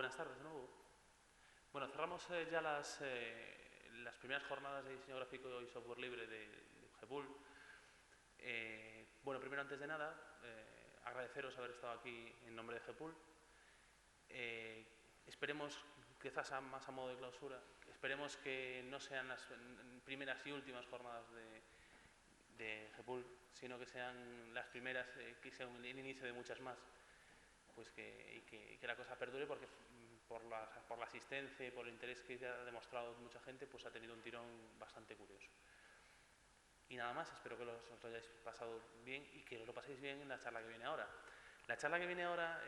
Buenas tardes de nuevo. Bueno, cerramos ya las primeras jornadas de diseño gráfico y software libre de GEPUL. Bueno, primero, antes de nada, agradeceros haber estado aquí en nombre de GEPUL. Esperemos, quizás más a modo de clausura, esperemos que no sean las primeras y últimas jornadas de GEPUL, sino que sean las primeras, que sean el inicio de muchas más. Pues que la cosa perdure, porque por la asistencia y por el interés que ha demostrado mucha gente, pues ha tenido un tirón bastante curioso. Y nada más, espero que os lo hayáis pasado bien y que os lo paséis bien en la charla que viene ahora. La charla que viene ahora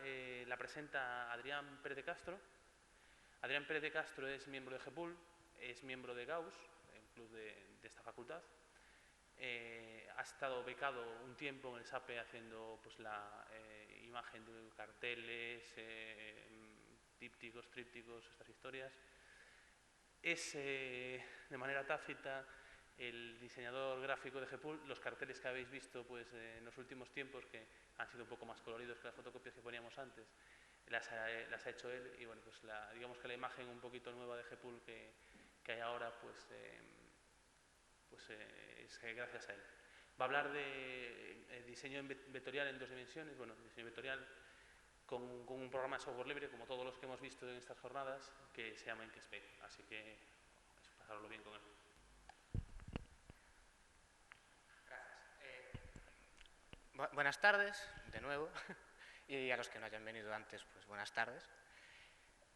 la presenta Adrián Pérez de Castro. Adrián Pérez de Castro es miembro de GEPUL, es miembro de Gauss, el club de esta facultad. Ha estado becado un tiempo en el SAPE haciendo pues, la imagen de carteles, dípticos, trípticos, estas historias. Es de manera tácita el diseñador gráfico de GEPUL. Los carteles que habéis visto pues, en los últimos tiempos, que han sido un poco más coloridos que las fotocopias que poníamos antes, las ha hecho él. Y bueno, pues digamos que la imagen un poquito nueva de GEPUL que hay ahora, pues es gracias a él. Va a hablar de diseño vectorial en 2 dimensiones, bueno, diseño vectorial con un programa de software libre, como todos los que hemos visto en estas jornadas, que se llama Inkscape. Así que pasarlo bien con él. Gracias. Buenas tardes, de nuevo, y a los que no hayan venido antes, pues buenas tardes.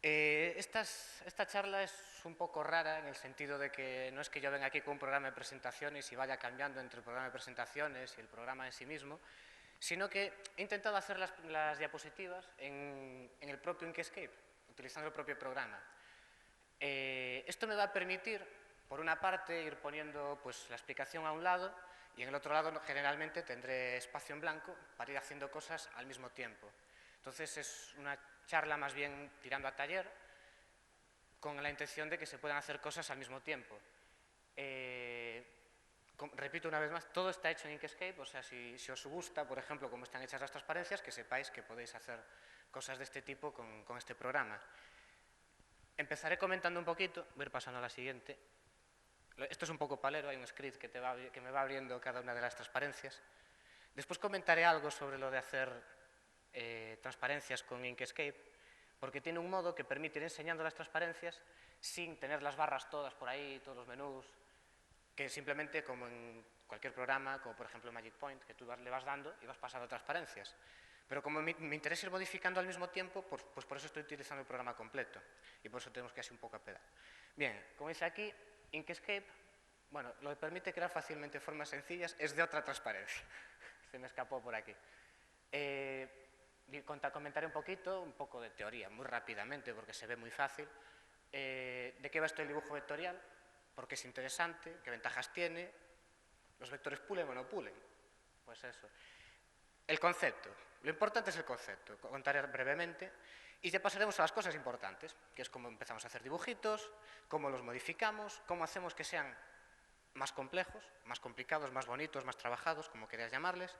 Esta charla es un poco rara en el sentido de que no es que yo venga aquí con un programa de presentaciones y vaya cambiando entre el programa de presentaciones y el programa en sí mismo, sino que he intentado hacer las diapositivas en el propio Inkscape, utilizando el propio programa. Esto me va a permitir, por una parte, ir poniendo pues, la explicación a un lado y en el otro lado generalmente tendré espacio en blanco para ir haciendo cosas al mismo tiempo. Entonces es una charla más bien tirando a taller, con la intención de que se puedan hacer cosas al mismo tiempo. Repito una vez más, todo está hecho en Inkscape, o sea, si os gusta, por ejemplo, cómo están hechas las transparencias, que sepáis que podéis hacer cosas de este tipo con este programa. Empezaré comentando un poquito, voy a ir pasando a la siguiente. Esto es un poco palero, hay un script que me va abriendo cada una de las transparencias. Después comentaré algo sobre lo de hacer transparencias con Inkscape, porque tiene un modo que permite ir enseñando las transparencias sin tener las barras todas por ahí, todos los menús, que simplemente como en cualquier programa, como por ejemplo Magic Point, que tú le vas dando y vas pasando transparencias. Pero como me interesa ir modificando al mismo tiempo, pues por eso estoy utilizando el programa completo y por eso tenemos que ir así un poco a pedal. Bien, como dice aquí, Inkscape, bueno, lo que permite crear fácilmente formas sencillas es de otra transparencia. Se me escapó por aquí. Comentaré un poco de teoría, muy rápidamente, porque se ve muy fácil. ¿De qué va esto el dibujo vectorial? ¿Por qué es interesante? ¿Qué ventajas tiene? ¿Los vectores pulen o no pulen? Pues eso. El concepto. Lo importante es el concepto. Contaré brevemente y ya pasaremos a las cosas importantes, que es cómo empezamos a hacer dibujitos, cómo los modificamos, cómo hacemos que sean más complejos, más complicados, más bonitos, más trabajados, como queráis llamarles.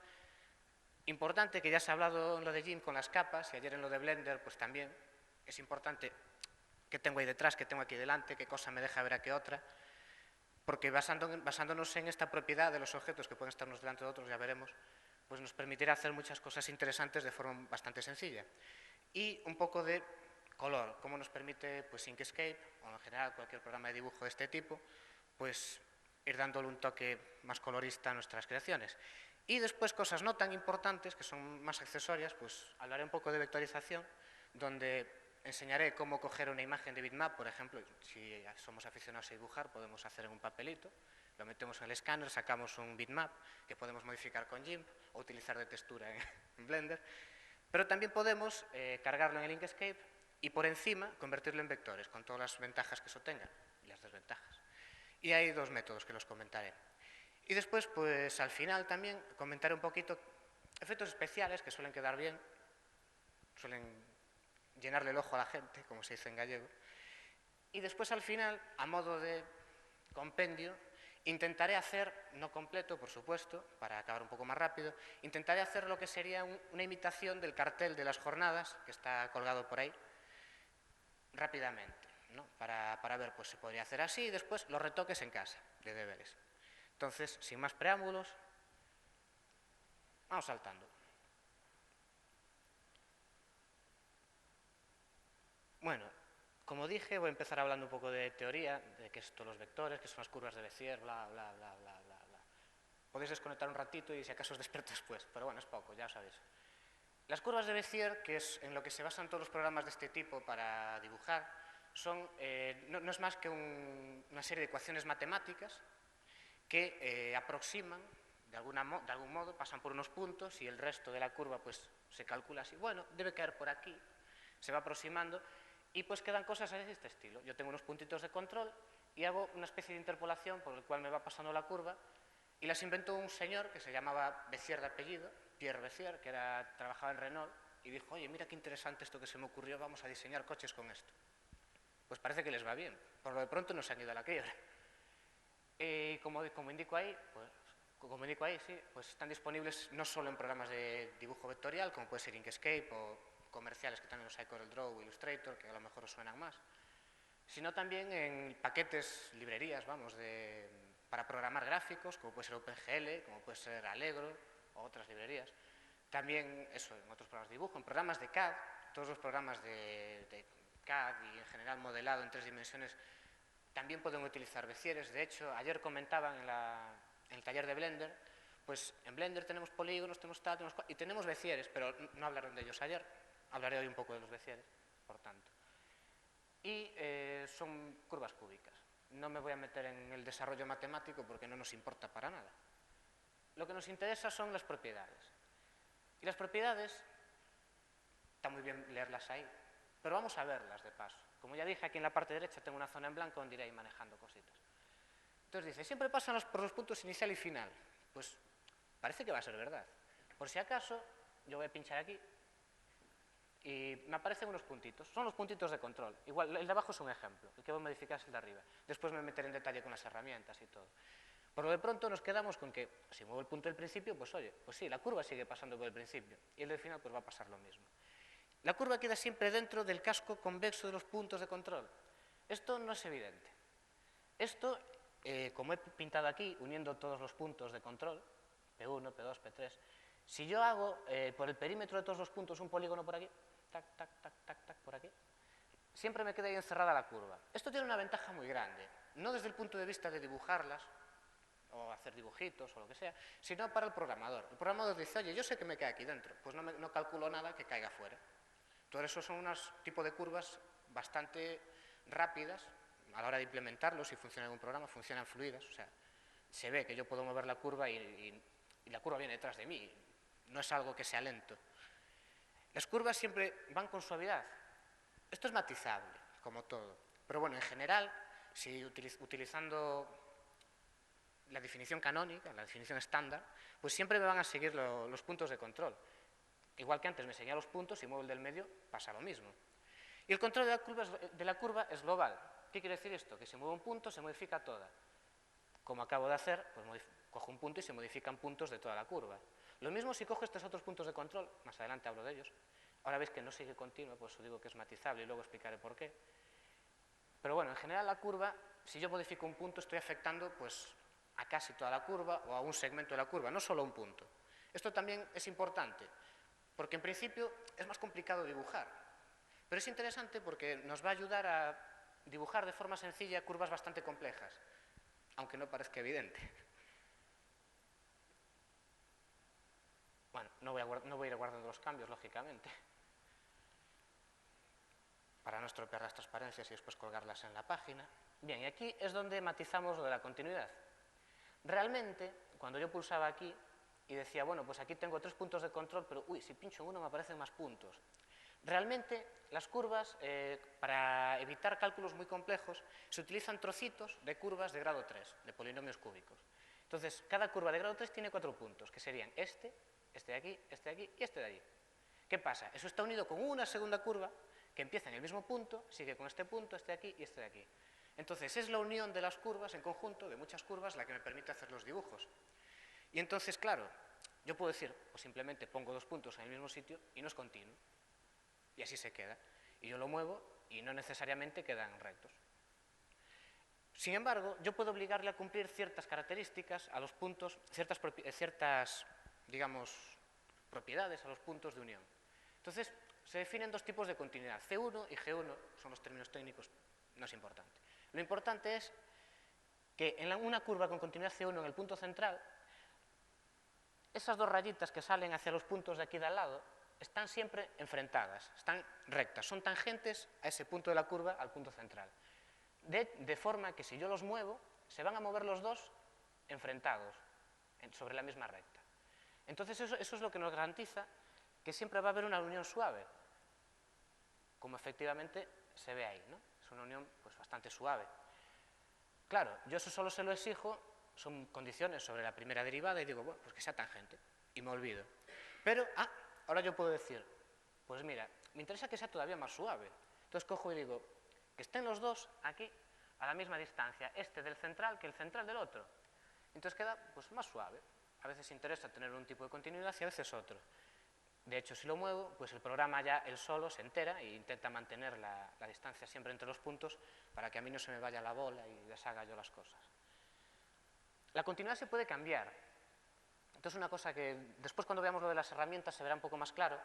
Importante, que ya se ha hablado en lo de GIMP con las capas y ayer en lo de Blender, pues también es importante qué tengo ahí detrás, qué tengo aquí delante, qué cosa me deja ver a qué otra, porque basándonos en esta propiedad de los objetos que pueden estar unos delante de otros, ya veremos, pues nos permitirá hacer muchas cosas interesantes de forma bastante sencilla. Y un poco de color, cómo nos permite pues, Inkscape, o en general cualquier programa de dibujo de este tipo, pues ir dándole un toque más colorista a nuestras creaciones. Y después cosas no tan importantes, que son más accesorias, pues hablaré un poco de vectorización, donde enseñaré cómo coger una imagen de bitmap, por ejemplo, si somos aficionados a dibujar, podemos hacer en un papelito, lo metemos en el escáner, sacamos un bitmap que podemos modificar con GIMP o utilizar de textura en Blender, pero también podemos cargarlo en el Inkscape y por encima convertirlo en vectores, con todas las ventajas que eso tenga y las desventajas. Y hay 2 métodos que los comentaré. Y después, pues al final también comentaré un poquito efectos especiales que suelen quedar bien, suelen llenarle el ojo a la gente, como se dice en gallego. Y después al final, a modo de compendio, intentaré hacer, no completo por supuesto, para acabar un poco más rápido, intentaré hacer lo que sería una imitación del cartel de las jornadas, que está colgado por ahí, rápidamente, ¿no? Para ver, pues se podría hacer así y después los retoques en casa de deberes. Entonces, sin más preámbulos, vamos saltando. Bueno, como dije, voy a empezar hablando un poco de teoría, de qué son los vectores, qué son las curvas de Bézier, bla, bla, bla, bla, bla, bla. Podéis desconectar un ratito y si acaso os despierto después, pero bueno, es poco, ya sabéis. Las curvas de Bézier, que es en lo que se basan todos los programas de este tipo para dibujar, son, no es más que una serie de ecuaciones matemáticas que aproximan, de algún modo, pasan por unos puntos y el resto de la curva pues se calcula así. Bueno, debe caer por aquí, se va aproximando y pues quedan cosas de este estilo. Yo tengo unos puntitos de control y hago una especie de interpolación por el cual me va pasando la curva y las inventó un señor que se llamaba Bézier de apellido, Pierre Bézier, que trabajaba en Renault y dijo, oye, mira qué interesante esto que se me ocurrió, vamos a diseñar coches con esto. Pues parece que les va bien, por lo de pronto no se han ido a la quiebra. Como indico ahí, sí, pues están disponibles no solo en programas de dibujo vectorial, como puede ser Inkscape o comerciales que también los hay, CorelDRAW o Illustrator, que a lo mejor os suenan más, sino también en paquetes, librerías, vamos, para programar gráficos, como puede ser OpenGL, como puede ser Allegro o otras librerías. También, eso, en otros programas de dibujo, en programas de CAD, todos los programas de CAD y en general modelado en 3 dimensiones también pueden utilizar Bézieres. De hecho, ayer comentaban en el taller de Blender, pues en Blender tenemos polígonos, tenemos tal, y tenemos Bézieres, pero no hablaron de ellos ayer. Hablaré hoy un poco de los Bézieres, por tanto. Y son curvas cúbicas. No me voy a meter en el desarrollo matemático porque no nos importa para nada. Lo que nos interesa son las propiedades. Y las propiedades, está muy bien leerlas ahí, pero vamos a verlas de paso. Como ya dije, aquí en la parte derecha tengo una zona en blanco donde iré manejando cositas. Entonces dice, siempre pasan por los puntos inicial y final. Pues parece que va a ser verdad. Por si acaso, yo voy a pinchar aquí y me aparecen unos puntitos. Son los puntitos de control. Igual, el de abajo es un ejemplo. El que voy a modificar es el de arriba. Después me meteré en detalle con las herramientas y todo. Por lo de pronto nos quedamos con que, si muevo el punto del principio, pues oye, pues sí, la curva sigue pasando por el principio. Y el del final pues va a pasar lo mismo. La curva queda siempre dentro del casco convexo de los puntos de control. Esto no es evidente. Esto, como he pintado aquí, uniendo todos los puntos de control, P1, P2, P3, si yo hago por el perímetro de todos los puntos un polígono por aquí, tac, tac, tac, tac, tac, por aquí, siempre me queda ahí encerrada la curva. Esto tiene una ventaja muy grande, no desde el punto de vista de dibujarlas, o hacer dibujitos o lo que sea, sino para el programador. El programador dice, oye, yo sé que me queda aquí dentro, pues no calculo nada que caiga fuera. Todo eso son unos tipos de curvas bastante rápidas a la hora de implementarlos. Si funciona en un programa, funcionan fluidas. O sea, se ve que yo puedo mover la curva y la curva viene detrás de mí. No es algo que sea lento. Las curvas siempre van con suavidad. Esto es matizable, como todo. Pero bueno, en general, si utilizando la definición canónica, la definición estándar, pues siempre me van a seguir los puntos de control. Igual que antes me enseñaba los puntos, si muevo el del medio, pasa lo mismo. Y el control de la curva es global. ¿Qué quiere decir esto? Que si muevo un punto, se modifica toda. Como acabo de hacer, pues cojo un punto y se modifican puntos de toda la curva. Lo mismo si cojo estos otros puntos de control, más adelante hablo de ellos. Ahora veis que no sigue continua, pues os digo que es matizable y luego explicaré por qué. Pero bueno, en general la curva, si yo modifico un punto, estoy afectando pues a casi toda la curva o a un segmento de la curva, no solo a un punto. Esto también es importante, porque en principio es más complicado dibujar, pero es interesante porque nos va a ayudar a dibujar de forma sencilla curvas bastante complejas, aunque no parezca evidente. Bueno, no voy a ir guardando los cambios, lógicamente, para no estropear las transparencias y después colgarlas en la página. Bien, y aquí es donde matizamos lo de la continuidad. Realmente, cuando yo pulsaba aquí y decía, bueno, pues aquí tengo 3 puntos de control, pero uy, si pincho en uno me aparecen más puntos. Realmente, las curvas, para evitar cálculos muy complejos, se utilizan trocitos de curvas de grado 3, de polinomios cúbicos. Entonces, cada curva de grado 3 tiene 4 puntos, que serían este de aquí, este de aquí y este de allí. ¿Qué pasa? Eso está unido con una segunda curva que empieza en el mismo punto, sigue con este punto, este de aquí y este de aquí. Entonces, es la unión de las curvas en conjunto, de muchas curvas, la que me permite hacer los dibujos. Y entonces, claro, yo puedo decir, pues simplemente pongo 2 puntos en el mismo sitio y no es continuo. Y así se queda. y yo lo muevo y no necesariamente quedan rectos. Sin embargo, yo puedo obligarle a cumplir ciertas características a los puntos, ciertas, digamos, propiedades a los puntos de unión. Entonces, se definen dos tipos de continuidad, C1 y G1, son los términos técnicos, no es importante. Lo importante es que en una curva con continuidad C1 en el punto central, esas dos rayitas que salen hacia los puntos de aquí de al lado están siempre enfrentadas, están rectas, son tangentes a ese punto de la curva, al punto central. De forma que si yo los muevo, se van a mover los dos enfrentados sobre la misma recta. Entonces eso es lo que nos garantiza que siempre va a haber una unión suave, como efectivamente se ve ahí, ¿no? Es una unión pues, bastante suave. Claro, yo eso solo se lo exijo, son condiciones sobre la primera derivada y digo, bueno, pues que sea tangente, y me olvido. Pero, ahora yo puedo decir, pues mira, me interesa que sea todavía más suave. Entonces cojo y digo, que estén los dos aquí a la misma distancia, este del central que el central del otro. Entonces queda pues, más suave. A veces interesa tener un tipo de continuidad y a veces otro. De hecho, si lo muevo, pues el programa ya él solo se entera e intenta mantener la distancia siempre entre los puntos para que a mí no se me vaya la bola y deshaga yo las cosas. La continuidad se puede cambiar. Entonces, una cosa que después cuando veamos lo de las herramientas se verá un poco más claro,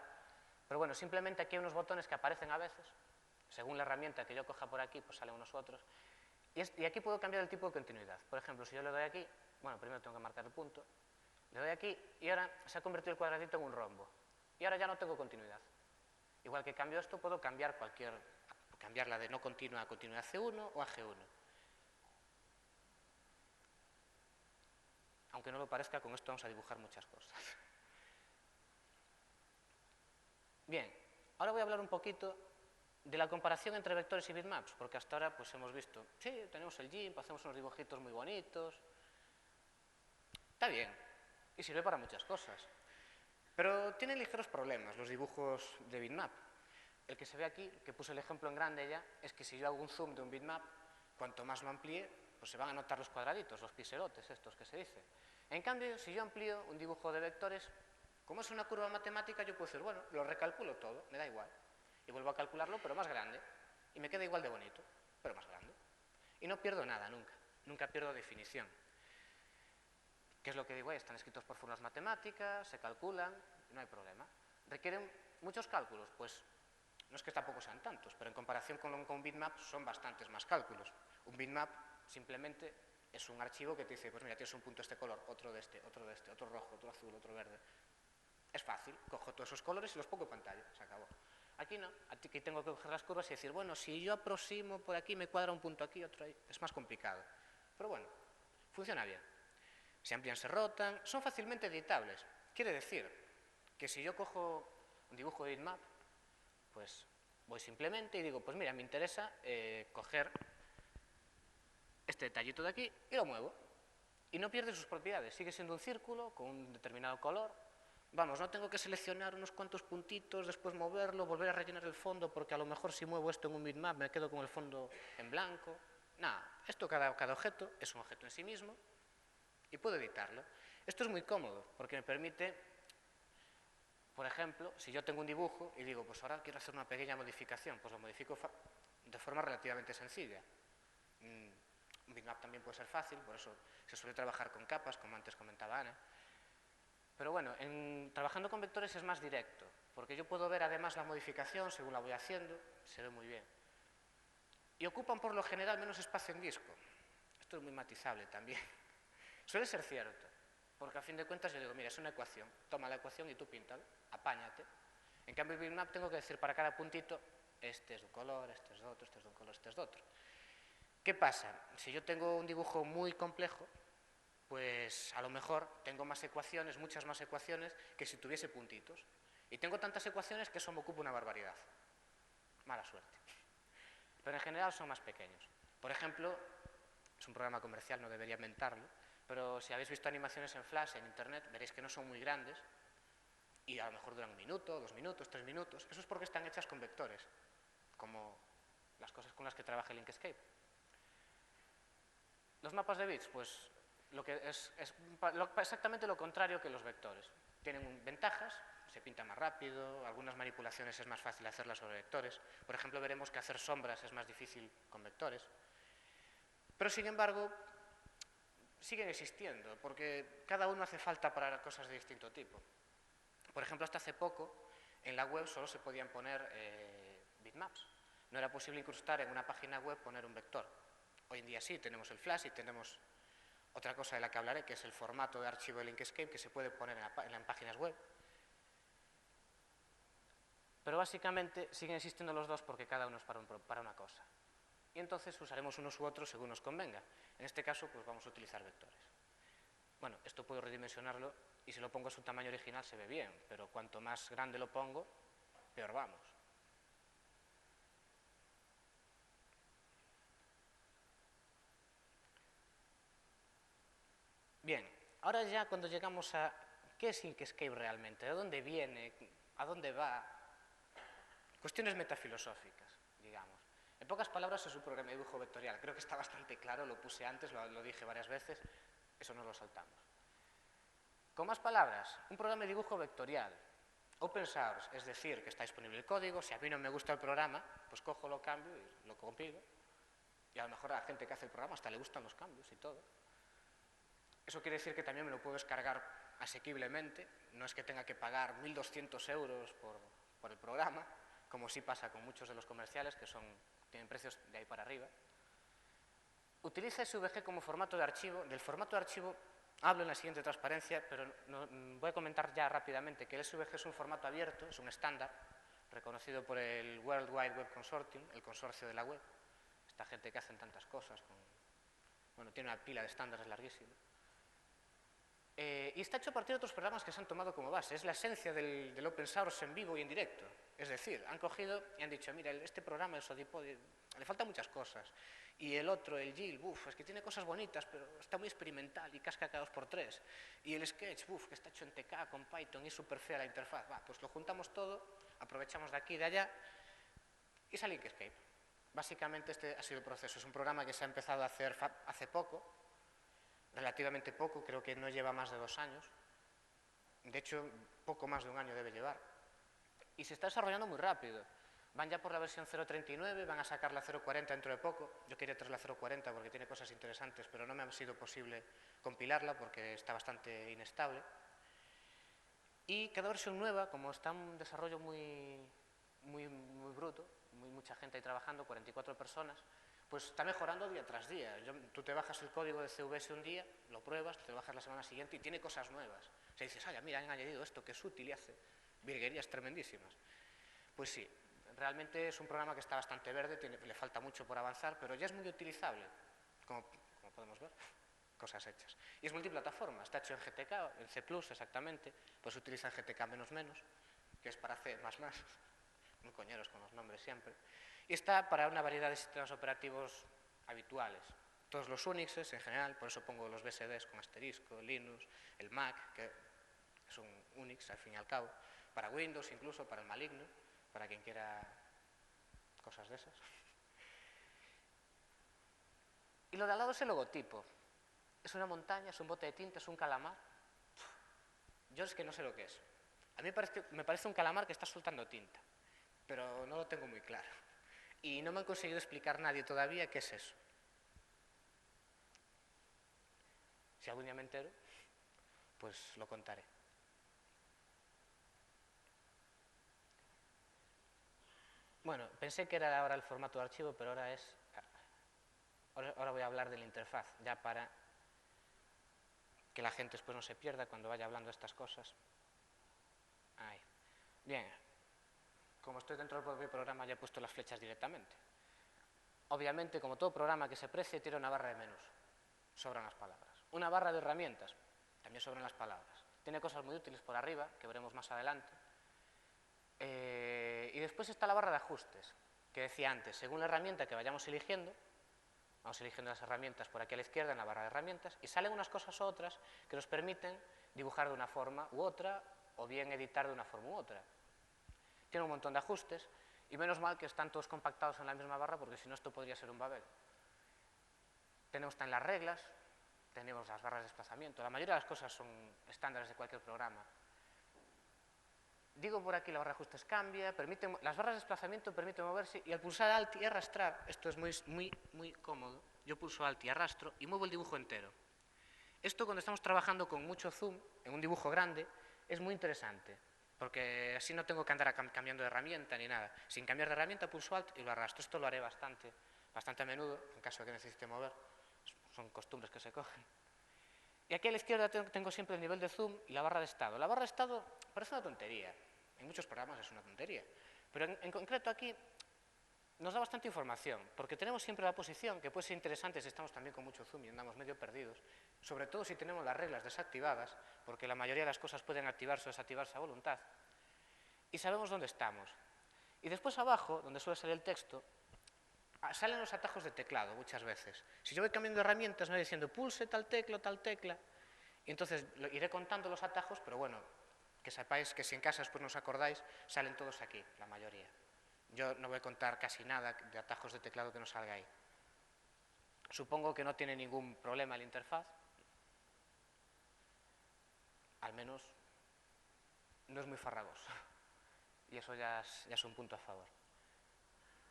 pero bueno, simplemente aquí hay unos botones que aparecen a veces, según la herramienta que yo coja por aquí, pues salen unos u otros, y aquí puedo cambiar el tipo de continuidad. Por ejemplo, si yo le doy aquí, bueno, primero tengo que marcar el punto, le doy aquí y ahora se ha convertido el cuadradito en un rombo. Y ahora ya no tengo continuidad. Igual que cambio esto, puedo cambiar cambiarla de no continua a continuidad C1 o a G1. Aunque no lo parezca, con esto vamos a dibujar muchas cosas. Bien, ahora voy a hablar un poquito de la comparación entre vectores y bitmaps, porque hasta ahora pues hemos visto, sí, tenemos el GIMP, hacemos unos dibujitos muy bonitos. Está bien, y sirve para muchas cosas. Pero tiene ligeros problemas los dibujos de bitmap. El que se ve aquí, que puse el ejemplo en grande ya, es que si yo hago un zoom de un bitmap, cuanto más lo amplíe, pues se van a notar los cuadraditos, los pixelotes estos que se dice. En cambio, si yo amplío un dibujo de vectores, como es una curva matemática, yo puedo decir, bueno, lo recalculo todo, me da igual. Y vuelvo a calcularlo, pero más grande. Y me queda igual de bonito, pero más grande. Y no pierdo nada, nunca. Nunca pierdo definición. ¿Qué es lo que digo ahí? Están escritos por fórmulas matemáticas, se calculan, no hay problema. ¿Requieren muchos cálculos? Pues no es que tampoco sean tantos, pero en comparación con un bitmap son bastantes más cálculos. Un bitmap simplemente es un archivo que te dice, pues mira, tienes un punto de este color, otro de este, otro de este, otro rojo, otro azul, otro verde. Es fácil, cojo todos esos colores y los pongo en pantalla, se acabó. Aquí no, aquí tengo que coger las curvas y decir, bueno, si yo aproximo por aquí, me cuadra un punto aquí, otro ahí. Es más complicado. Pero bueno, funciona bien. Se amplían, se rotan, son fácilmente editables. Quiere decir que si yo cojo un dibujo de bitmap, pues voy simplemente y digo, pues mira, me interesa coger este detallito de aquí y lo muevo. Y no pierde sus propiedades, sigue siendo un círculo con un determinado color. Vamos, no tengo que seleccionar unos cuantos puntitos, después moverlo, volver a rellenar el fondo, porque a lo mejor si muevo esto en un bitmap me quedo con el fondo en blanco. Nada, esto cada objeto es un objeto en sí mismo y puedo editarlo. Esto es muy cómodo porque me permite, por ejemplo, si yo tengo un dibujo y digo, pues ahora quiero hacer una pequeña modificación, pues lo modifico de forma relativamente sencilla. Un bitmap también puede ser fácil, por eso se suele trabajar con capas, como antes comentaba Ana. Pero bueno, trabajando con vectores es más directo, porque yo puedo ver además la modificación según la voy haciendo, se ve muy bien. Y ocupan por lo general menos espacio en disco. Esto es muy matizable también. Suele ser cierto, porque a fin de cuentas yo digo, mira, es una ecuación, toma la ecuación y tú píntala, apáñate. En cambio, el bitmap tengo que decir para cada puntito, este es de un color, este es de otro, este es de un color, este es de otro. ¿Qué pasa? Si yo tengo un dibujo muy complejo, pues a lo mejor tengo más ecuaciones, muchas más ecuaciones, que si tuviese puntitos. Y tengo tantas ecuaciones que eso me ocupa una barbaridad. Mala suerte. Pero en general son más pequeños. Por ejemplo, es un programa comercial, no debería inventarlo, pero si habéis visto animaciones en Flash, en Internet, veréis que no son muy grandes y a lo mejor duran 1 minuto, 2 minutos, 3 minutos. Eso es porque están hechas con vectores, como las cosas con las que trabaja el Inkscape. Los mapas de bits, pues lo que es exactamente lo contrario que los vectores. Tienen ventajas, se pinta más rápido, algunas manipulaciones es más fácil hacerlas sobre vectores. Por ejemplo, veremos que hacer sombras es más difícil con vectores. Pero, sin embargo, siguen existiendo, porque cada uno hace falta para cosas de distinto tipo. Por ejemplo, hasta hace poco, en la web solo se podían poner bitmaps. No era posible incrustar en una página web poner un vector. Hoy en día sí, tenemos el Flash y tenemos otra cosa de la que hablaré, que es el formato de archivo de Inkscape, que se puede poner en páginas web. Pero básicamente siguen existiendo los dos porque cada uno es para una cosa. Y entonces usaremos unos u otros según nos convenga. En este caso, pues vamos a utilizar vectores. Bueno, esto puedo redimensionarlo y si lo pongo a su tamaño original se ve bien, pero cuanto más grande lo pongo, peor vamos. Bien, ahora ya cuando llegamos a ¿qué es Inkscape realmente? ¿De dónde viene? ¿A dónde va? Cuestiones metafilosóficas, digamos. En pocas palabras es un programa de dibujo vectorial. Creo que está bastante claro, lo puse antes, lo dije varias veces, eso no lo saltamos. Con más palabras, un programa de dibujo vectorial, open source, es decir, que está disponible el código. Si a mí no me gusta el programa, pues cojo, lo cambio y lo compilo. Y a lo mejor a la gente que hace el programa hasta le gustan los cambios y todo. Eso quiere decir que también me lo puedo descargar asequiblemente. No es que tenga que pagar 1.200 euros por el programa, como sí pasa con muchos de los comerciales, que tienen precios de ahí para arriba. Utiliza SVG como formato de archivo. Del formato de archivo hablo en la siguiente transparencia, pero voy a comentar ya rápidamente que el SVG es un formato abierto, es un estándar, reconocido por el World Wide Web Consortium, el consorcio de la web. Esta gente que hacen tantas cosas, bueno, tiene una pila de estándares larguísima. Y está hecho a partir de otros programas que se han tomado como base. Es la esencia del open source en vivo y en directo. Es decir, han cogido y han dicho, mira, este programa, el Sodipod, le faltan muchas cosas. Y el otro, el GIL, es que tiene cosas bonitas, pero está muy experimental y casca cada 2x3. Y el Sketch, que está hecho en TK con Python y es súper fea la interfaz. Pues lo juntamos todo, aprovechamos de aquí y de allá y sale Inkscape. Básicamente este ha sido el proceso. Es un programa que se ha empezado a hacer hace poco, relativamente poco, creo que no lleva más de 2 años. De hecho, poco más de 1 año debe llevar. Y se está desarrollando muy rápido. Van ya por la versión 0.39, van a sacar la 0.40 dentro de poco. Yo quería traer la 0.40 porque tiene cosas interesantes, pero no me ha sido posible compilarla porque está bastante inestable. Y cada versión nueva, como está en un desarrollo muy bruto, mucha gente ahí trabajando, 44 personas, pues está mejorando día tras día. Tú te bajas el código de CVS un día, lo pruebas, te lo bajas la semana siguiente y tiene cosas nuevas. O sea, dices, mira, han añadido esto que es útil y hace virguerías tremendísimas. Pues sí, realmente es un programa que está bastante verde, le falta mucho por avanzar, pero ya es muy utilizable, como podemos ver, cosas hechas. Y es multiplataforma, está hecho en GTK, en C+, exactamente, pues utiliza en GTK --, que es para C++, muy coñeros con los nombres siempre. Y está para una variedad de sistemas operativos habituales. Todos los Unixes en general, por eso pongo los BSDs con asterisco, Linux, el Mac, que es un Unix al fin y al cabo, para Windows incluso, para el maligno, para quien quiera cosas de esas. Y lo de al lado es el logotipo. Es una montaña, es un bote de tinta, es un calamar. Yo es que no sé lo que es. A mí me parece un calamar que está soltando tinta, pero no lo tengo muy claro. Y no me han conseguido explicar nadie todavía qué es eso. Si algún día me entero, pues lo contaré. Bueno, pensé que era ahora el formato de archivo, pero ahora voy a hablar de la interfaz, ya para que la gente después no se pierda cuando vaya hablando de estas cosas. Ahí. Bien, como estoy dentro del propio programa ya he puesto las flechas directamente. Obviamente, como todo programa que se precie, tiene una barra de menús. Sobran las palabras. Una barra de herramientas. También sobran las palabras. Tiene cosas muy útiles por arriba, que veremos más adelante. Y después está la barra de ajustes, que decía antes, según la herramienta que vayamos eligiendo, vamos eligiendo las herramientas por aquí a la izquierda en la barra de herramientas, y salen unas cosas u otras que nos permiten dibujar de una forma u otra, o bien editar de una forma u otra. Tiene un montón de ajustes, y menos mal que están todos compactados en la misma barra, porque si no esto podría ser un babel. Tenemos también las reglas, tenemos las barras de desplazamiento. La mayoría de las cosas son estándares de cualquier programa. digo por aquí la barra de ajustes cambia, las barras de desplazamiento permiten moverse y al pulsar Alt y arrastrar, esto es muy cómodo, yo pulso Alt y arrastro y muevo el dibujo entero. Esto cuando estamos trabajando con mucho zoom, en un dibujo grande, es muy interesante, porque así no tengo que andar cambiando de herramienta ni nada. Sin cambiar de herramienta pulso Alt y lo arrastro. Esto lo haré bastante a menudo, en caso de que necesite mover. Son costumbres que se cogen. Y aquí a la izquierda tengo siempre el nivel de zoom y la barra de estado. La barra de estado parece una tontería. En muchos programas es una tontería. Pero en concreto aquí nos da bastante información, porque tenemos siempre la posición, que puede ser interesante si estamos también con mucho zoom y andamos medio perdidos, sobre todo si tenemos las reglas desactivadas, porque la mayoría de las cosas pueden activarse o desactivarse a voluntad, y sabemos dónde estamos. Y después abajo, donde suele salir el texto, salen los atajos de teclado muchas veces. Si yo voy cambiando de herramientas, me voy diciendo pulse tal tecla, y entonces iré contando los atajos, pero bueno, que sepáis que si en casa después no os acordáis, salen todos aquí, la mayoría. Yo no voy a contar casi nada de atajos de teclado que no salga ahí. Supongo que no tiene ningún problema la interfaz. Al menos no es muy farragoso. Y eso ya es un punto a favor.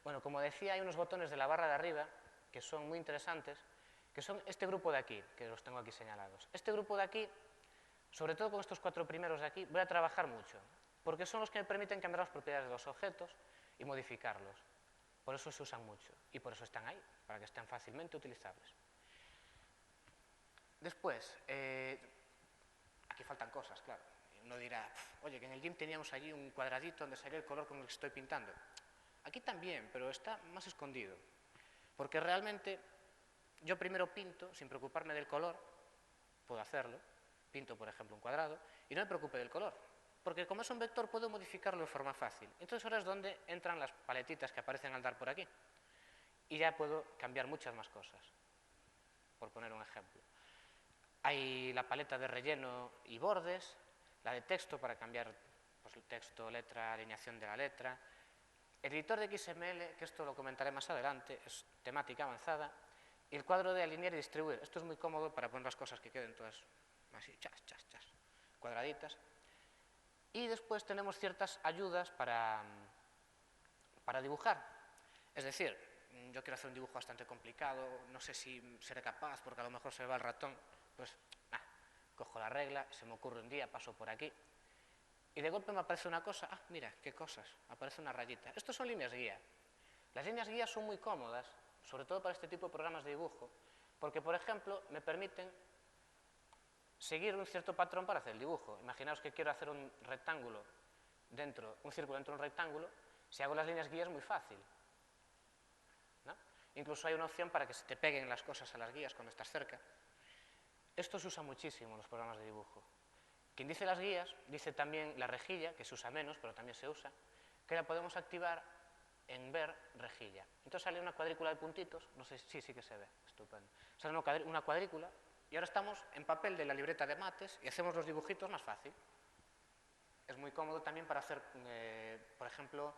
Bueno, como decía, hay unos botones de la barra de arriba que son muy interesantes, que son este grupo de aquí, que los tengo aquí señalados. Este grupo de aquí, sobre todo con estos 4 primeros de aquí, voy a trabajar mucho, porque son los que me permiten cambiar las propiedades de los objetos y modificarlos. Por eso se usan mucho y por eso están ahí, para que estén fácilmente utilizables. Después, aquí faltan cosas, claro. Uno dirá, oye, que en el GIMP teníamos allí un cuadradito donde salía el color con el que estoy pintando. Aquí también, pero está más escondido. Porque realmente yo primero pinto, sin preocuparme del color, puedo hacerlo, pinto por ejemplo un cuadrado, y no me preocupe del color. Porque como es un vector puedo modificarlo de forma fácil. Entonces ahora es donde entran las paletitas que aparecen al dar por aquí. Y ya puedo cambiar muchas más cosas, por poner un ejemplo. Hay la paleta de relleno y bordes, la de texto para cambiar pues, el texto, letra, alineación de la letra. El editor de XML, que esto lo comentaré más adelante, es temática avanzada. Y el cuadro de alinear y distribuir. Esto es muy cómodo para poner las cosas que queden todas así, cuadraditas. Y después tenemos ciertas ayudas para dibujar. Es decir, yo quiero hacer un dibujo bastante complicado, no sé si seré capaz porque a lo mejor se me va el ratón, pues cojo la regla, se me ocurre un día, paso por aquí y de golpe me aparece una cosa, mira, qué cosas, aparece una rayita. Estos son líneas guía. Las líneas guía son muy cómodas, sobre todo para este tipo de programas de dibujo, porque por ejemplo me permiten seguir un cierto patrón para hacer el dibujo. Imaginaos que quiero hacer un rectángulo un círculo dentro de un rectángulo, si hago las líneas guías es muy fácil, ¿no? Incluso hay una opción para que se te peguen las cosas a las guías cuando estás cerca. Esto se usa muchísimo en los programas de dibujo. Quien dice las guías, dice también la rejilla, que se usa menos, pero también se usa, que la podemos activar en ver rejilla. Entonces sale una cuadrícula de puntitos, no sé, sí que se ve, estupendo. Sale una cuadrícula y ahora estamos en papel de la libreta de mates y hacemos los dibujitos más fácil. Es muy cómodo también para hacer, por ejemplo,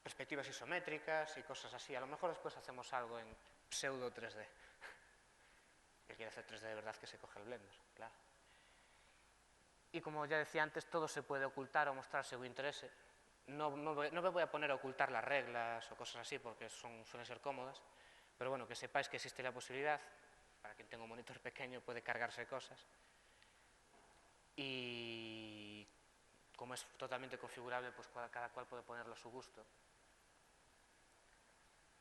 perspectivas isométricas y cosas así. A lo mejor después hacemos algo en pseudo 3D. El que quiere hacer 3D de verdad que se coge el Blender, claro. Y como ya decía antes, todo se puede ocultar o mostrar según interese. No me voy a poner a ocultar las reglas o cosas así porque suelen ser cómodas, pero bueno, que sepáis que existe la posibilidad, para quien tenga un monitor pequeño puede cargarse cosas. Y como es totalmente configurable, pues cada cual puede ponerlo a su gusto.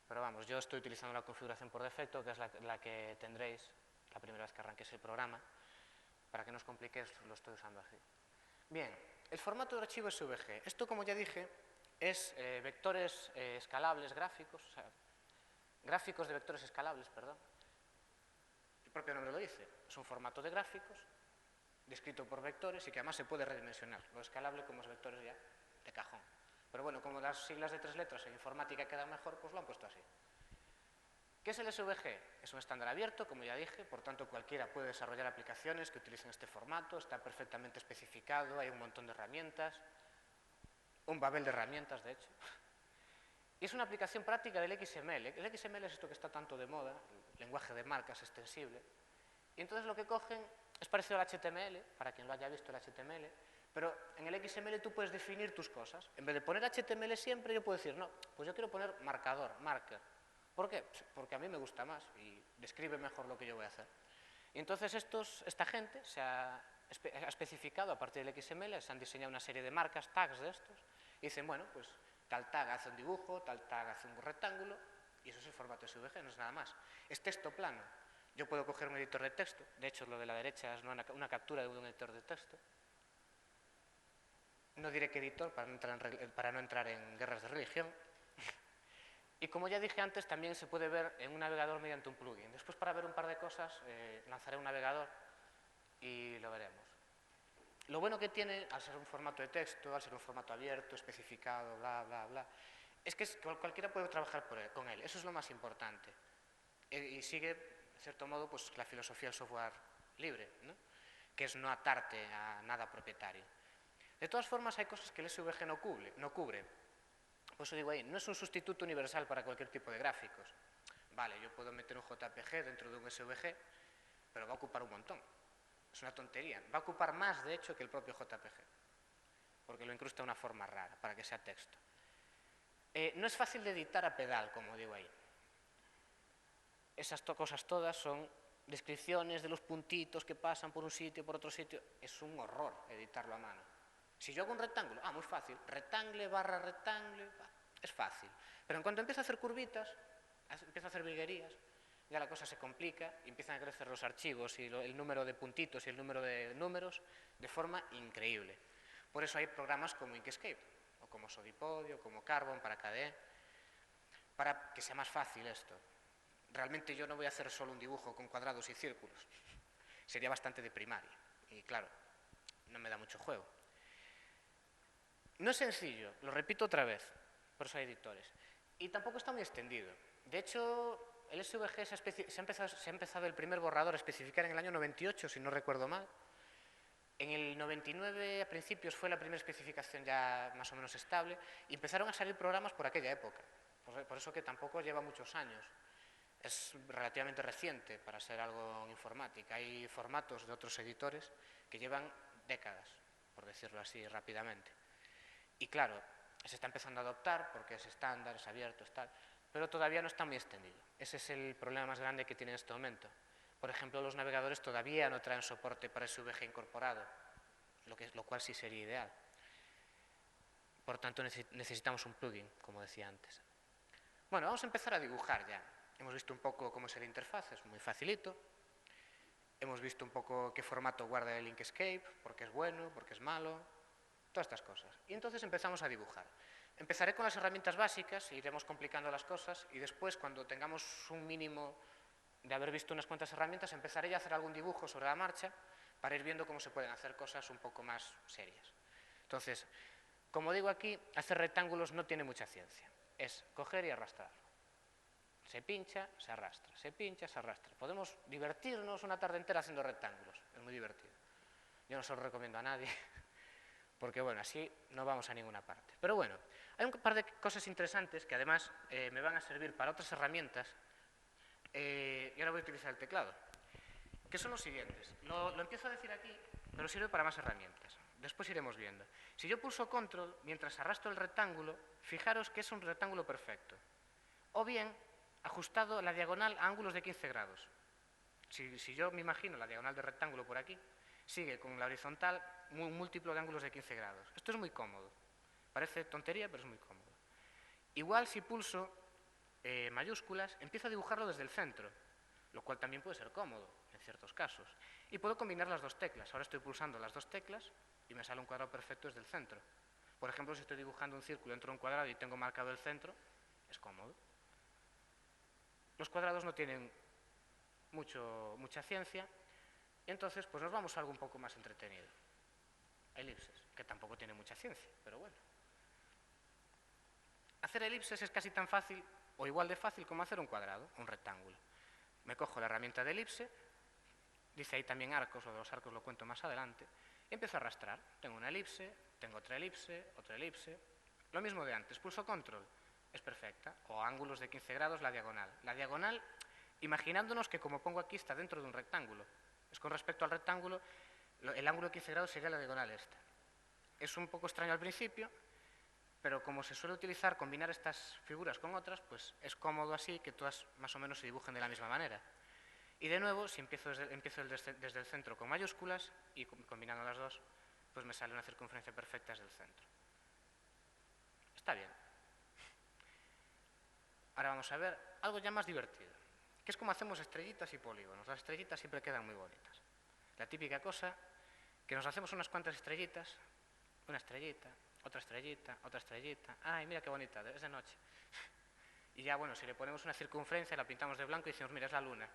Pero vamos, yo estoy utilizando la configuración por defecto, que es la que tendréis la primera vez que arranquéis el programa. Para que no os compliquéis, lo estoy usando así. Bien, el formato de archivo SVG. Esto, como ya dije, es vectores escalables gráficos, o sea, gráficos de vectores escalables, perdón. El propio nombre lo dice, es un formato de gráficos descrito por vectores y que además se puede redimensionar. Lo escalable como es vectores ya de cajón. Pero bueno, como las siglas de 3 letras en informática quedan mejor, pues lo han puesto así. ¿Qué es el SVG? Es un estándar abierto, como ya dije, por tanto cualquiera puede desarrollar aplicaciones que utilicen este formato, está perfectamente especificado, hay un montón de herramientas, un babel de herramientas, de hecho. Y es una aplicación práctica del XML. El XML es esto que está tanto de moda, el lenguaje de marcas extensible. Y entonces lo que cogen es parecido al HTML, para quien lo haya visto el HTML, Pero en el XML tú puedes definir tus cosas. En vez de poner HTML siempre, yo puedo decir, no, pues yo quiero poner marcador, marker. ¿Por qué? Porque a mí me gusta más y describe mejor lo que yo voy a hacer. Y entonces esta gente se ha especificado a partir del XML, se han diseñado una serie de marcas, tags de estos, y dicen, bueno, pues tal tag hace un dibujo, tal tag hace un rectángulo, y eso es el formato SVG, no es nada más. Es texto plano. Yo puedo coger un editor de texto, de hecho lo de la derecha es una captura de un editor de texto. No diré qué editor para no entrar en guerras de religión. Y como ya dije antes, también se puede ver en un navegador mediante un plugin. Después, para ver un par de cosas, lanzaré un navegador y lo veremos. Lo bueno que tiene, al ser un formato de texto, al ser un formato abierto, especificado, bla, bla, bla, es que cualquiera puede trabajar con él. Eso es lo más importante. Y sigue, en cierto modo, pues, la filosofía del software libre, ¿no? Que es no atarte a nada propietario. De todas formas, hay cosas que el SVG no cubre. Por eso digo ahí, no es un sustituto universal para cualquier tipo de gráficos. Vale, yo puedo meter un JPG dentro de un SVG, pero va a ocupar un montón. Es una tontería. Va a ocupar más, de hecho, que el propio JPG, porque lo incrusta de una forma rara, para que sea texto. No es fácil de editar a pedal, como digo ahí. Esas cosas todas son descripciones de los puntitos que pasan por un sitio, por otro sitio. Es un horror editarlo a mano. Si yo hago un rectángulo, muy fácil, rectangle barra rectangle, es fácil. Pero en cuanto empiezo a hacer curvitas, empiezo a hacer virguerías, ya la cosa se complica y empiezan a crecer los archivos y el número de puntitos y el número de números de forma increíble. Por eso hay programas como Inkscape, o como Sodipodio, como Carbon para KDE, para que sea más fácil esto. Realmente yo no voy a hacer solo un dibujo con cuadrados y círculos. Sería bastante de primaria. Y claro, no me da mucho juego. No es sencillo, lo repito otra vez, por eso hay editores. Y tampoco está muy extendido. De hecho, el SVG se ha empezado el primer borrador a especificar en el año 98, si no recuerdo mal. En el 99, a principios, fue la primera especificación ya más o menos estable, y empezaron a salir programas por aquella época. Por eso que tampoco lleva muchos años. Es relativamente reciente para ser algo en informática. Hay formatos de otros editores que llevan décadas, por decirlo así rápidamente. Y claro, se está empezando a adoptar porque es estándar, es abierto, es tal, pero todavía no está muy extendido. Ese es el problema más grande que tiene en este momento. Por ejemplo, los navegadores todavía no traen soporte para SVG incorporado, lo cual sí sería ideal. Por tanto, necesitamos un plugin, como decía antes. Bueno, vamos a empezar a dibujar ya. Hemos visto un poco cómo es la interfaz, es muy facilito. Hemos visto un poco qué formato guarda el Inkscape, por qué es bueno, por qué es malo, todas estas cosas. Y entonces empezamos a dibujar. Empezaré con las herramientas básicas, iremos complicando las cosas y después, cuando tengamos un mínimo de haber visto unas cuantas herramientas, empezaré ya a hacer algún dibujo sobre la marcha para ir viendo cómo se pueden hacer cosas un poco más serias. Entonces, como digo aquí, hacer rectángulos no tiene mucha ciencia. Es coger y arrastrarlo. Se pincha, se arrastra, se pincha, se arrastra. Podemos divertirnos una tarde entera haciendo rectángulos. Es muy divertido. Yo no se lo recomiendo a nadie, porque bueno, así no vamos a ninguna parte. Pero bueno, hay un par de cosas interesantes que además me van a servir para otras herramientas. Y ahora voy a utilizar el teclado, que son los siguientes. Lo empiezo a decir aquí, pero sirve para más herramientas. Después iremos viendo. Si yo pulso control, mientras arrastro el rectángulo, fijaros que es un rectángulo perfecto. O bien, ajustado la diagonal a ángulos de 15 grados. Si yo me imagino la diagonal del rectángulo por aquí, sigue con la horizontal un múltiplo de ángulos de 15 grados. Esto es muy cómodo. Parece tontería, pero es muy cómodo. Igual si pulso mayúsculas, empiezo a dibujarlo desde el centro, lo cual también puede ser cómodo en ciertos casos. Y puedo combinar las dos teclas. Ahora estoy pulsando las dos teclas y me sale un cuadrado perfecto desde el centro. Por ejemplo, si estoy dibujando un círculo dentro de un cuadrado y tengo marcado el centro, es cómodo. Los cuadrados no tienen mucha ciencia, y entonces pues nos vamos a algo un poco más entretenido. Elipses, que tampoco tiene mucha ciencia, pero bueno. Hacer elipses es casi tan fácil o igual de fácil como hacer un cuadrado, un rectángulo. Me cojo la herramienta de elipse, dice ahí también arcos, o de los arcos lo cuento más adelante, y empiezo a arrastrar. Tengo una elipse, tengo otra elipse, lo mismo de antes, pulso control, es perfecta, o ángulos de 15 grados la diagonal. La diagonal, imaginándonos que como pongo aquí está dentro de un rectángulo, es con respecto al rectángulo, el ángulo de 15 grados sería la diagonal esta. Es un poco extraño al principio, pero como se suele utilizar combinar estas figuras con otras, pues es cómodo así que todas más o menos se dibujen de la misma manera. Y de nuevo, si empiezo desde el centro con mayúsculas y combinando las dos, pues me sale una circunferencia perfecta desde el centro. Está bien. Ahora vamos a ver algo ya más divertido, que es como hacemos estrellitas y polígonos. Las estrellitas siempre quedan muy bonitas. La típica cosa que nos hacemos unas cuantas estrellitas, una estrellita, otra estrellita, otra estrellita. ¡Ay, mira qué bonita! Es de noche. Y ya, bueno, si le ponemos una circunferencia, la pintamos de blanco y decimos, mira, es la luna.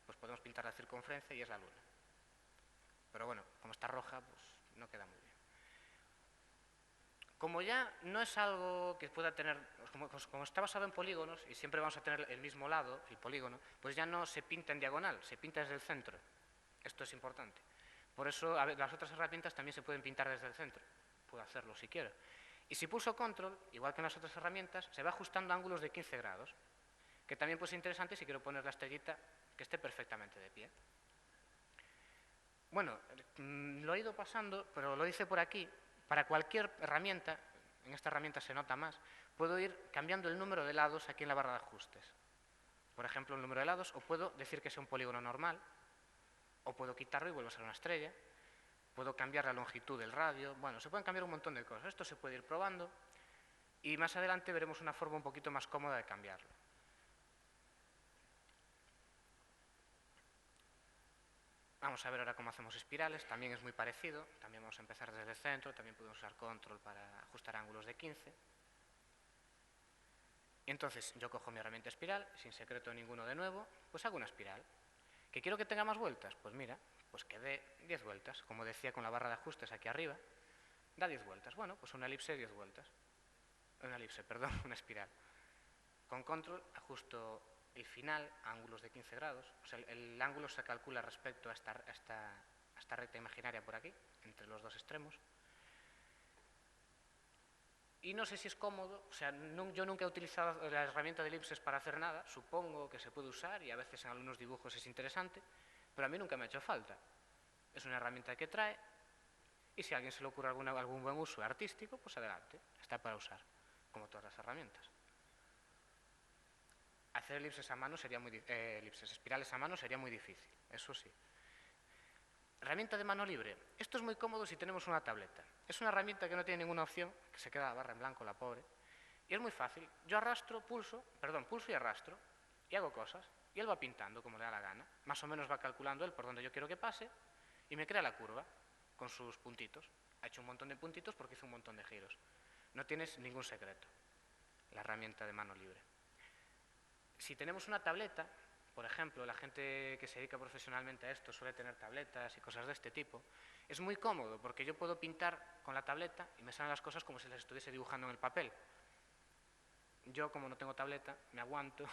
Pues podemos pintar la circunferencia y es la luna. Pero bueno, como está roja, pues no queda muy bien. Como ya no es algo que pueda tener, como está basado en polígonos y siempre vamos a tener el mismo lado, el polígono, pues ya no se pinta en diagonal, se pinta desde el centro. Esto es importante. Por eso las otras herramientas también se pueden pintar desde el centro. Puedo hacerlo si quiero. Y si pulso control, igual que en las otras herramientas, se va ajustando a ángulos de 15 grados, que también puede ser interesante si quiero poner la estrellita que esté perfectamente de pie. Bueno, lo he ido pasando, pero lo hice por aquí. Para cualquier herramienta, en esta herramienta se nota más, puedo ir cambiando el número de lados aquí en la barra de ajustes. Por ejemplo, el número de lados, o puedo decir que sea un polígono normal, o puedo quitarlo y vuelve a ser una estrella. Puedo cambiar la longitud del radio. Bueno, se pueden cambiar un montón de cosas. Esto se puede ir probando y más adelante veremos una forma un poquito más cómoda de cambiarlo. Vamos a ver ahora cómo hacemos espirales. También es muy parecido. También vamos a empezar desde el centro. También podemos usar control para ajustar ángulos de 15. Y entonces yo cojo mi herramienta espiral, sin secreto ninguno de nuevo, pues hago una espiral. ¿Que quiero que tenga más vueltas? Pues mira, pues que dé 10 vueltas. Como decía con la barra de ajustes aquí arriba, da 10 vueltas. Bueno, pues una elipse 10 vueltas. Una elipse, perdón, una espiral. Con control ajusto el final a ángulos de 15 grados. O sea, el ángulo se calcula respecto a esta recta imaginaria por aquí, entre los dos extremos. Y no sé si es cómodo, o sea, yo nunca he utilizado la herramienta de elipses para hacer nada, supongo que se puede usar y a veces en algunos dibujos es interesante, pero a mí nunca me ha hecho falta. Es una herramienta que trae y si a alguien se le ocurre algún buen uso artístico, pues adelante, está para usar, como todas las herramientas. Hacer elipses a mano sería espirales a mano sería muy difícil, eso sí. Herramienta de mano libre. Esto es muy cómodo si tenemos una tableta. Es una herramienta que no tiene ninguna opción, que se queda la barra en blanco, la pobre. Y es muy fácil. Yo pulso y arrastro, y hago cosas. Y él va pintando como le da la gana. Más o menos va calculando él por donde yo quiero que pase, y me crea la curva con sus puntitos. Ha hecho un montón de puntitos porque hizo un montón de giros. No tienes ningún secreto, la herramienta de mano libre. Si tenemos una tableta, por ejemplo, la gente que se dedica profesionalmente a esto suele tener tabletas y cosas de este tipo. Es muy cómodo porque yo puedo pintar con la tableta y me salen las cosas como si las estuviese dibujando en el papel. Yo, como no tengo tableta, me aguanto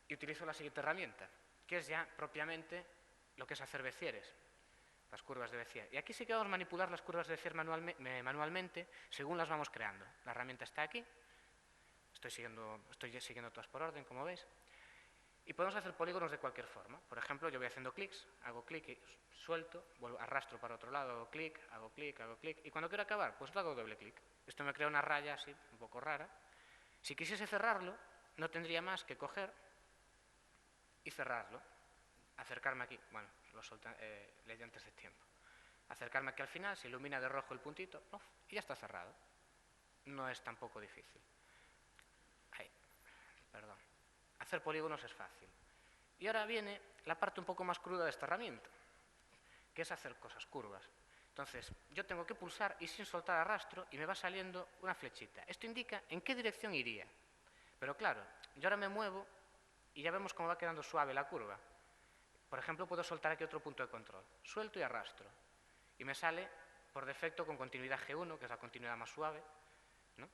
y utilizo la siguiente herramienta, que es ya propiamente lo que es hacer Bézieres, las curvas de Bézier. Y aquí sí que vamos a manipular las curvas de Bézier manualmente según las vamos creando. La herramienta está aquí, estoy siguiendo todas por orden, como veis. Y podemos hacer polígonos de cualquier forma. Por ejemplo, yo voy haciendo clics, hago clic y suelto, arrastro para otro lado, hago clic, hago clic, hago clic. Y cuando quiero acabar, pues hago doble clic. Esto me crea una raya así, un poco rara. Si quisiese cerrarlo, no tendría más que coger y cerrarlo. Acercarme aquí, bueno, le di antes de tiempo. Acercarme aquí al final, se ilumina de rojo el puntito, y ya está cerrado. No es tampoco difícil. Ahí, perdón. Hacer polígonos es fácil. Y ahora viene la parte un poco más cruda de esta herramienta, que es hacer cosas curvas. Entonces, yo tengo que pulsar y sin soltar arrastro y me va saliendo una flechita. Esto indica en qué dirección iría. Pero claro, yo ahora me muevo y ya vemos cómo va quedando suave la curva. Por ejemplo, puedo soltar aquí otro punto de control. Suelto y arrastro. Y me sale, por defecto, con continuidad G1, que es la continuidad más suave, ¿no?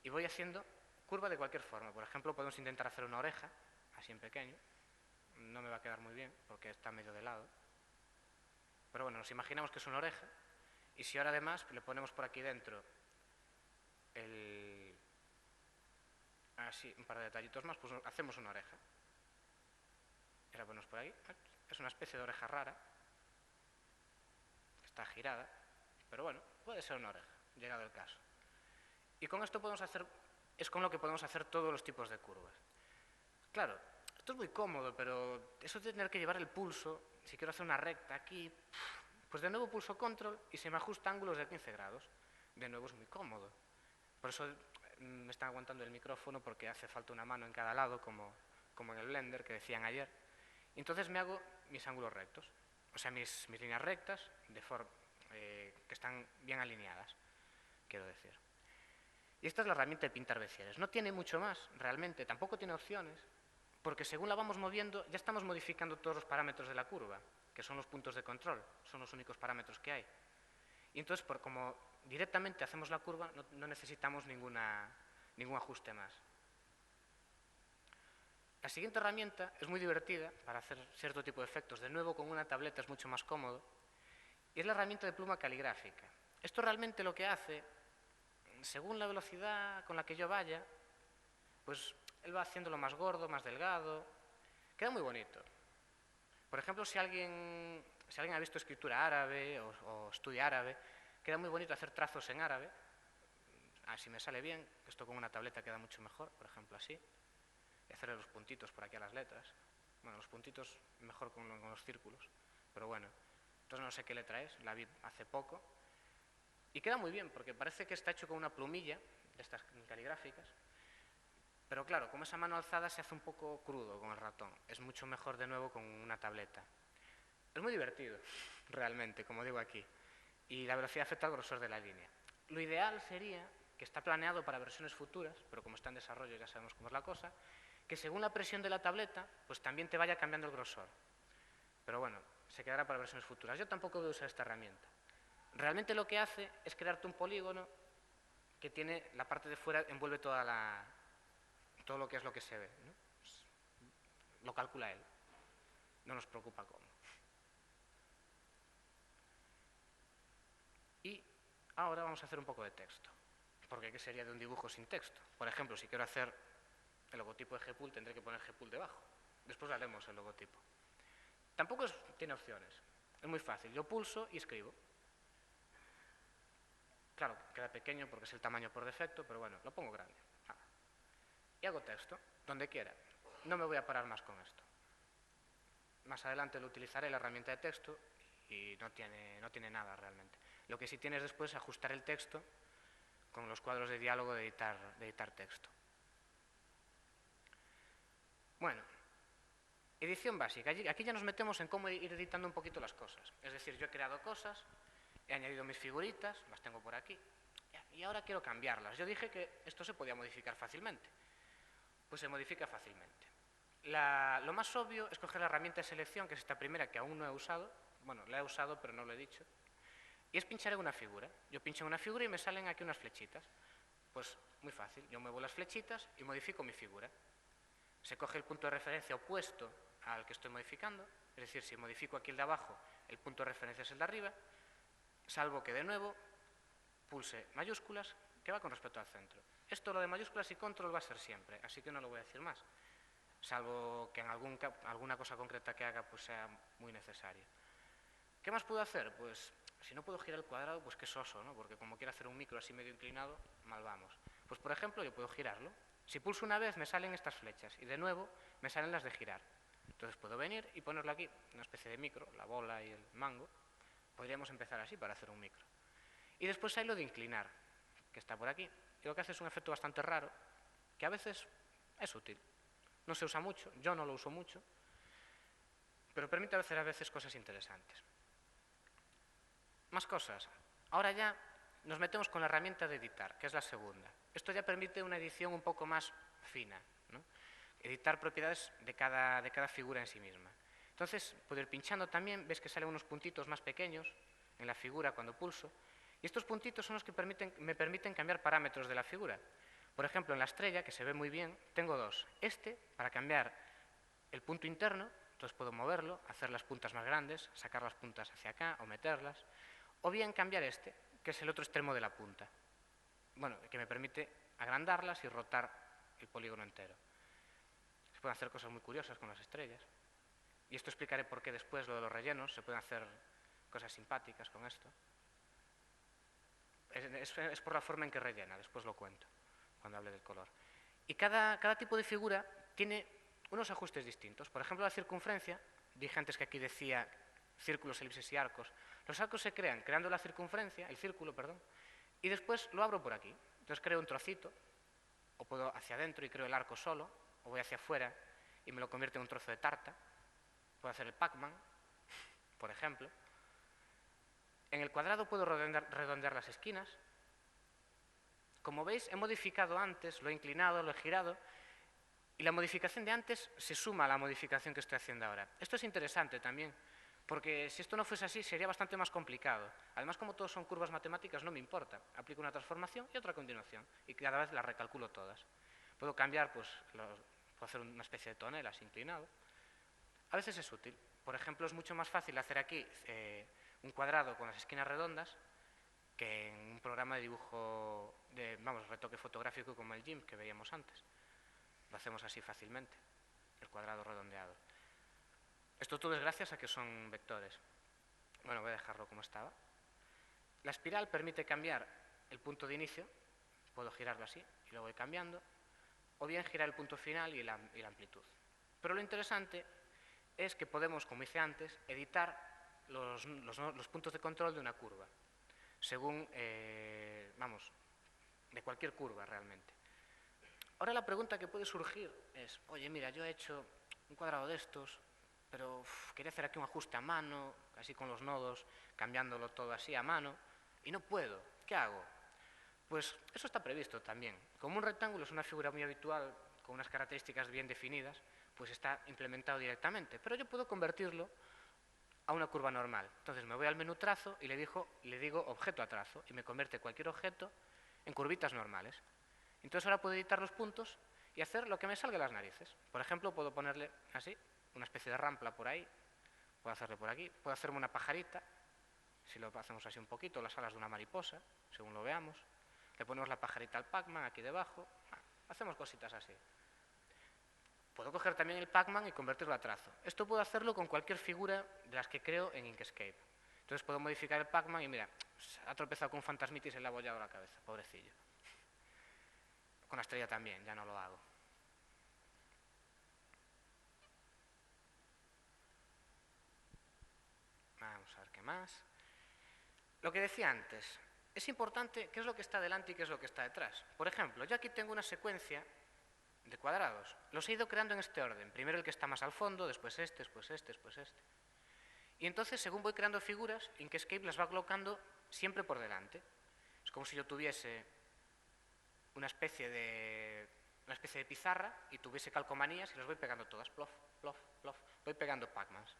Y voy haciendo curva de cualquier forma. Por ejemplo, podemos intentar hacer una oreja, así en pequeño. No me va a quedar muy bien, porque está medio de lado. Pero bueno, nos imaginamos que es una oreja. Y si ahora además le ponemos por aquí dentro así, un par de detallitos más, pues hacemos una oreja. Y la ponemos por ahí. Es una especie de oreja rara. Está girada. Pero bueno, puede ser una oreja, llegado el caso. Y con esto es con lo que podemos hacer todos los tipos de curvas. Claro, esto es muy cómodo, pero eso de tener que llevar el pulso, si quiero hacer una recta aquí, pues de nuevo pulso control y se me ajusta ángulos de 15 grados. De nuevo es muy cómodo. Por eso me están aguantando el micrófono, porque hace falta una mano en cada lado, como en el Blender, que decían ayer. Y entonces me hago mis ángulos rectos, o sea, mis líneas rectas, que están bien alineadas, quiero decir. Y esta es la herramienta de pintar Béziers. No tiene mucho más, realmente, tampoco tiene opciones, porque según la vamos moviendo, ya estamos modificando todos los parámetros de la curva, que son los puntos de control, son los únicos parámetros que hay. Y entonces, como directamente hacemos la curva, no necesitamos ningún ajuste más. La siguiente herramienta es muy divertida para hacer cierto tipo de efectos. De nuevo, con una tableta es mucho más cómodo. Y es la herramienta de pluma caligráfica. Esto realmente lo que hace, según la velocidad con la que yo vaya, pues él va haciéndolo más gordo, más delgado. Queda muy bonito. Por ejemplo, si alguien ha visto escritura árabe o estudia árabe, queda muy bonito hacer trazos en árabe. Si me sale bien, esto con una tableta queda mucho mejor, por ejemplo así. Y hacerle los puntitos por aquí a las letras. Bueno, los puntitos mejor con los círculos, pero bueno. Entonces no sé qué letra es, la vi hace poco. Y queda muy bien, porque parece que está hecho con una plumilla, de estas caligráficas. Pero claro, como esa mano alzada se hace un poco crudo con el ratón. Es mucho mejor de nuevo con una tableta. Es muy divertido, realmente, como digo aquí. Y la velocidad afecta al grosor de la línea. Lo ideal sería, que está planeado para versiones futuras, pero como está en desarrollo ya sabemos cómo es la cosa, que según la presión de la tableta, pues también te vaya cambiando el grosor. Pero bueno, se quedará para versiones futuras. Yo tampoco voy a usar esta herramienta. Realmente lo que hace es crearte un polígono que tiene la parte de fuera, envuelve todo lo que es lo que se ve, ¿no? Pues, lo calcula él. No nos preocupa cómo. Y ahora vamos a hacer un poco de texto. Porque ¿qué sería de un dibujo sin texto? Por ejemplo, si quiero hacer el logotipo de Gpool, tendré que poner Gpool debajo. Después haremos el logotipo. Tampoco tiene opciones. Es muy fácil. Yo pulso y escribo. Claro, queda pequeño porque es el tamaño por defecto, pero bueno, lo pongo grande. Y hago texto, donde quiera. No me voy a parar más con esto. Más adelante lo utilizaré, la herramienta de texto, y no tiene nada realmente. Lo que sí tiene es después ajustar el texto con los cuadros de diálogo de editar texto. Bueno, edición básica. Aquí ya nos metemos en cómo ir editando un poquito las cosas. Es decir, yo he creado cosas, he añadido mis figuritas, las tengo por aquí, y ahora quiero cambiarlas. Yo dije que esto se podía modificar fácilmente. Pues se modifica fácilmente. Lo más obvio es coger la herramienta de selección, que es esta primera que aún no he usado. Bueno, la he usado, pero no lo he dicho. Y es pinchar en una figura. Yo pincho en una figura y me salen aquí unas flechitas. Pues muy fácil. Yo muevo las flechitas y modifico mi figura. Se coge el punto de referencia opuesto al que estoy modificando. Es decir, si modifico aquí el de abajo, el punto de referencia es el de arriba. Salvo que de nuevo pulse mayúsculas, que va con respecto al centro. Esto, lo de mayúsculas y control, va a ser siempre, así que no lo voy a decir más. Salvo que en alguna cosa concreta que haga pues sea muy necesario. ¿Qué más puedo hacer? Pues si no puedo girar el cuadrado, pues qué soso, ¿no? Porque como quiero hacer un micro así medio inclinado, mal vamos. Pues por ejemplo, yo puedo girarlo. Si pulso una vez me salen estas flechas y de nuevo me salen las de girar. Entonces puedo venir y ponerlo aquí, una especie de micro, la bola y el mango. Podríamos empezar así para hacer un micro. Y después hay lo de inclinar, que está por aquí. Y lo que hace es un efecto bastante raro, que a veces es útil. No se usa mucho, yo no lo uso mucho, pero permite hacer a veces cosas interesantes. Más cosas. Ahora ya nos metemos con la herramienta de editar, que es la segunda. Esto ya permite una edición un poco más fina, ¿no? Editar propiedades de cada figura en sí misma. Entonces, puedo ir pinchando también, ves que salen unos puntitos más pequeños en la figura cuando pulso, y estos puntitos son los que me permiten cambiar parámetros de la figura. Por ejemplo, en la estrella, que se ve muy bien, tengo dos. Para cambiar el punto interno, entonces puedo moverlo, hacer las puntas más grandes, sacar las puntas hacia acá o meterlas. O bien cambiar que es el otro extremo de la punta. Bueno, que me permite agrandarlas y rotar el polígono entero. Se pueden hacer cosas muy curiosas con las estrellas. Y esto explicaré por qué después lo de los rellenos, se pueden hacer cosas simpáticas con esto. es por la forma en que rellena, después lo cuento, cuando hable del color. Y cada tipo de figura tiene unos ajustes distintos. Por ejemplo, la circunferencia, dije antes que aquí decía círculos, elipses y arcos. Los arcos se crean creando la circunferencia, el círculo, perdón, y después lo abro por aquí. Entonces creo un trocito, o puedo hacia adentro y creo el arco solo, o voy hacia afuera y me lo convierte en un trozo de tarta. Puedo hacer el Pac-Man, por ejemplo. En el cuadrado puedo redondear las esquinas. Como veis, he modificado antes, lo he inclinado, lo he girado, y la modificación de antes se suma a la modificación que estoy haciendo ahora. Esto es interesante también, porque si esto no fuese así sería bastante más complicado. Además, como todos son curvas matemáticas, no me importa. Aplico una transformación y otra a continuación, y cada vez las recalculo todas. Puedo cambiar, pues, puedo hacer una especie de tonelas inclinado. A veces es útil. Por ejemplo, es mucho más fácil hacer aquí un cuadrado con las esquinas redondas que en un programa de dibujo, retoque fotográfico como el GIMP que veíamos antes. Lo hacemos así fácilmente, el cuadrado redondeado. Esto todo es gracias a que son vectores. Bueno, voy a dejarlo como estaba. La espiral permite cambiar el punto de inicio, puedo girarlo así y lo voy cambiando, o bien girar el punto final y la amplitud. Pero lo interesante es que podemos, como hice antes, editar los puntos de control de una curva, según, de cualquier curva realmente. Ahora la pregunta que puede surgir es, oye, mira, yo he hecho un cuadrado de estos, pero quería hacer aquí un ajuste a mano, así con los nodos, cambiándolo todo así a mano, y no puedo. ¿Qué hago? Pues eso está previsto también. Como un rectángulo es una figura muy habitual, con unas características bien definidas, pues está implementado directamente. Pero yo puedo convertirlo a una curva normal. Entonces me voy al menú trazo y le digo objeto a trazo, y me convierte cualquier objeto en curvitas normales. Entonces ahora puedo editar los puntos y hacer lo que me salga de las narices. Por ejemplo, puedo ponerle así, una especie de rampla por ahí, puedo hacerle por aquí, puedo hacerme una pajarita, si lo hacemos así un poquito, las alas de una mariposa, según lo veamos. Le ponemos la pajarita al Pac-Man aquí debajo, hacemos cositas así. Puedo coger también el Pac-Man y convertirlo a trazo. Esto puedo hacerlo con cualquier figura de las que creo en Inkscape. Entonces puedo modificar el Pac-Man y mira, ha tropezado con un fantasmita y se le ha abollado la cabeza, pobrecillo. Con la estrella también, ya no lo hago. Vamos a ver qué más. Lo que decía antes, es importante qué es lo que está delante y qué es lo que está detrás. Por ejemplo, yo aquí tengo una secuencia de cuadrados. Los he ido creando en este orden. Primero el que está más al fondo, después este, después este, después este. Y entonces, según voy creando figuras, Inkscape las va colocando siempre por delante. Es como si yo tuviese una especie de pizarra y tuviese calcomanías y las voy pegando todas, plof, plof, plof. Voy pegando Pac-Mans.